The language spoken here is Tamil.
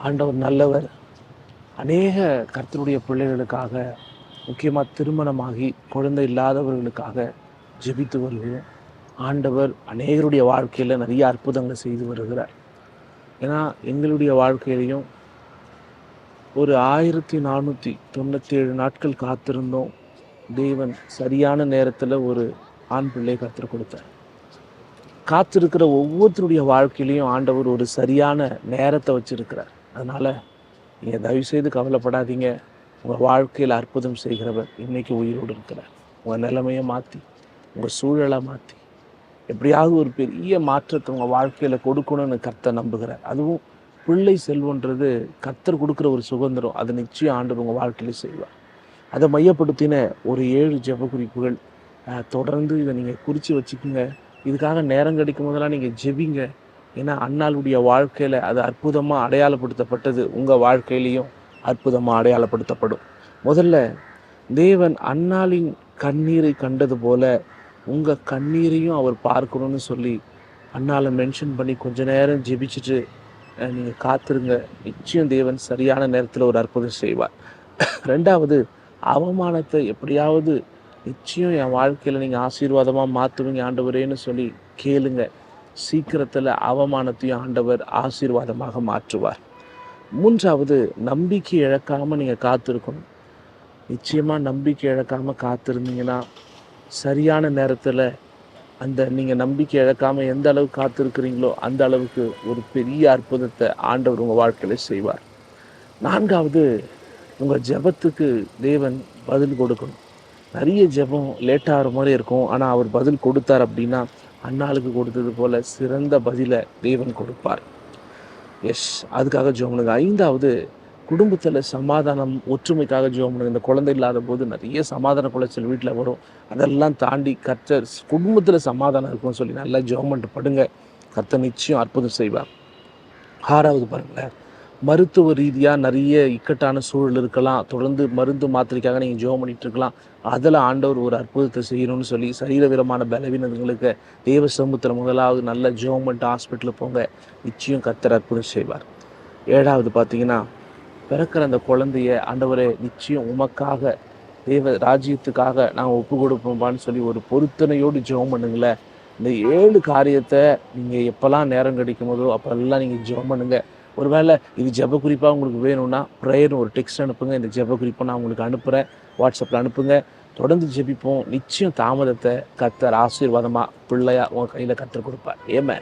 ஆண்டவர் நல்லவர். அநேக கர்த்தருடைய பிள்ளைகளுக்காக, முக்கியமாக திருமணமாகி குழந்தை இல்லாதவர்களுக்காக ஜெபித்து வருகிறோம். ஆண்டவர் அநேகருடைய வாழ்க்கையில் நிறைய அற்புதங்களை செய்து வருகிறார். ஏன்னா எங்களுடைய வாழ்க்கையிலையும் ஒரு 1497 நாட்கள் காத்திருந்தோம். தேவன் சரியான நேரத்தில் ஒரு ஆண் பிள்ளை கர்த்தர் கொடுத்தார். காத்திருக்கிற ஒவ்வொருத்தருடைய வாழ்க்கையிலையும் ஆண்டவர் ஒரு சரியான நேரத்தை வச்சிருக்கிறார். அதனால் நீங்கள் தயவுசெய்து கவலைப்படாதீங்க. உங்கள் வாழ்க்கையில் அற்புதம் செய்கிறவர் இன்றைக்கி உயிரோடு இருக்கிறார். உங்கள் நிலைமையை மாற்றி, உங்கள் சூழலை மாற்றி, எப்படியாவது ஒரு பெரிய மாற்றத்தை உங்கள் வாழ்க்கையில் கொடுக்கணும்னு கர்த்தர் நம்புகிறார். அதுவும் பிள்ளை செல்வன்றது கர்த்தர் கொடுக்குற ஒரு சுதந்திரம். அதை நிச்சயம் ஆண்டவர் உங்கள் வாழ்க்கையில் செய்வார். அதை மையப்படுத்தின ஒரு 7 ஜெப குறிப்புகள் தொடர்ந்து இதை நீங்கள் குறித்து வச்சுக்கோங்க. இதுக்காக நேரம் கிடைக்கும் போதெல்லாம் நீங்கள் ஜெபிங்க. ஏன்னா அன்னாளுடைய வாழ்க்கையில் அது அற்புதமாக அடையாளப்படுத்தப்பட்டது. உங்கள் வாழ்க்கையிலையும் அற்புதமாக அடையாளப்படுத்தப்படும். முதல்ல, தேவன் அன்னாளின் கண்ணீரை கண்டது போல உங்கள் கண்ணீரையும் அவர் பார்க்கணும்னு சொல்லி அன்னாளை மென்ஷன் பண்ணி கொஞ்ச நேரம் ஜெபிச்சுட்டு நீங்கள் காத்திருங்க. நிச்சயம் தேவன் சரியான நேரத்தில் ஒரு அற்புதம் செய்வார். ரெண்டாவது, அவமானத்தை எப்படியாவது நிச்சயம் என் வாழ்க்கையில் நீங்கள் ஆசீர்வாதமாக மாற்றுவீங்க ஆண்டவரேன்னு சொல்லி கேளுங்க. சீக்கிரத்தில் அவமானத்தையும் ஆண்டவர் ஆசீர்வாதமாக மாற்றுவார். மூன்றாவது, நம்பிக்கை இழக்காமல் நீங்கள் காத்திருக்கணும். நிச்சயமாக நம்பிக்கை இழக்காமல் காத்திருந்தீங்கன்னா சரியான நேரத்தில் அந்த நீங்கள் நம்பிக்கை இழக்காமல் எந்த அளவுக்கு காத்திருக்கிறீங்களோ அந்த அளவுக்கு ஒரு பெரிய அற்புதத்தை ஆண்டவர் உங்கள் வாழ்க்கையில் செய்வார். நான்காவது, உங்கள் ஜெபத்துக்கு தேவன் பதில் கொடுக்கணும். நிறைய ஜெபம் லேட்டாகிற மாதிரி இருக்கும். ஆனால் அவர் பதில் கொடுத்தார் அப்படின்னா அன்னாளுக்கு கொடுத்தது போல் சிறந்த பதிலை தேவன் கொடுப்பார். அதுக்காக ஜெபம் பண்ணுங்க. ஐந்தாவது, குடும்பத்தில் சமாதானம், ஒற்றுமைக்காக ஜெபம் பண்ணுங்க. இந்த குழந்தை இல்லாத போது நிறைய சமாதான குலைச்சல் வீட்டில் வரும். அதெல்லாம் தாண்டி கர்த்தர் குடும்பத்தில் சமாதானம் இருக்கும்னு சொல்லி நல்லா ஜெபம் பண்ணிட்டு படுங்க. கர்த்தர் நிச்சயம் அற்புதம் செய்வார். ஆறாவது பாருங்களேன், மருத்துவ ரீதியாக நிறைய இக்கட்டான சூழல் இருக்கலாம். தொடர்ந்து மருந்து மாத்திரைக்காக நீங்கள் ஜெபம் பண்ணிட்டு இருக்கலாம். அதில் ஆண்டவர் ஒரு அற்புதத்தை செய்யணும்னு சொல்லி சரீரவிரமான பலவீனங்களுக்கு தேவ சமூகத்தில் முதலாவது நல்ல ஜெபம் பண்ணிட்டு ஹாஸ்பிட்டலில் போங்க. நிச்சயம் கர்த்தர் அற்புதம் செய்வார். ஏழாவது பார்த்தீங்கன்னா, பிறக்கிற அந்த குழந்தைய ஆண்டவரே நிச்சயம் உமக்காக தேவ ராஜ்யத்துக்காக நாங்கள் ஒப்பு கொடுப்போம்பான்னு சொல்லி ஒரு பொருத்தனையோடு ஜெபம் பண்ணுங்களேன். இந்த 7 காரியத்தை நீங்கள் எப்போல்லாம் நேரம் கிடைக்கும் போதோ அப்போல்லாம் நீங்கள் ஜெபம் பண்ணுங்கள். ஒருவேளை இது ஜெப குறிப்பாக உங்களுக்கு வேணும்னா ப்ரேயர்னு ஒரு டெக்ஸ்ட் அனுப்புங்க. இந்த ஜெப குறிப்பை நான் உங்களுக்கு அனுப்புகிறேன். வாட்ஸ்அப்பில் அனுப்புங்க. தொடர்ந்து ஜெபிப்போம். நிச்சயம் தாமதத்தை கர்த்தர் ஆசீர்வாதமாக பிள்ளையாக உங்கள் கையில் கர்த்தர் கொடுப்பார். ஏமே